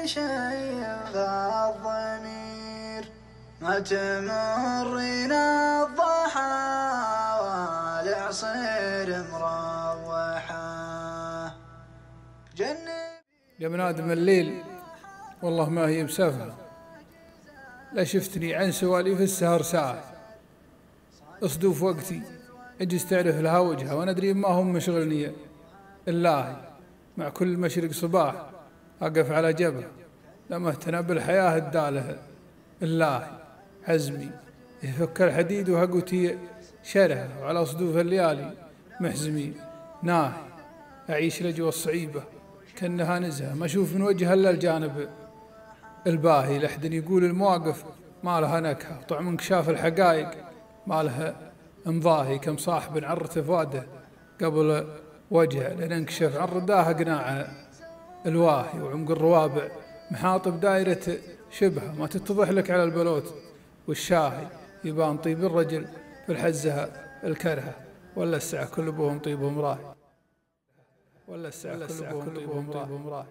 شيخ الضمير ما تمرنا الضحى والعصير مروحة يا ابن آدم الليل والله ما هي بسفها، لا شفتني عن سواليف السهر ساعة، اصدوف وقتي اجلس تعرف لها وجهها، وانا ادري ما هم مشغلني الله مع كل مشرق صباح اقف على جبهه، لما اهتنى بالحياة الداله الله حزمي يفك الحديد وهقوتي شرها، وعلى صدوف الليالي محزمي ناهي اعيش الاجواء الصعيبه كانها نزهه، ما اشوف من وجهها الا الجانب الباهي، لحد يقول المواقف ما لها نكهه، طعم انكشاف الحقائق ما لها مضاهي، كم صاحب عرت فؤاده قبل وجهه لين انكشف عن رداها قناع الواهي، وعمق الروابع محاطب دائرة شبهه ما تتضح لك على البلوت والشاهي، يبان طيب الرجل في الحزة الكرهه، ولا الساعة كل ابوهم طيبهم راهي، ولا الساعة كل ابوهم طيبهم راهي.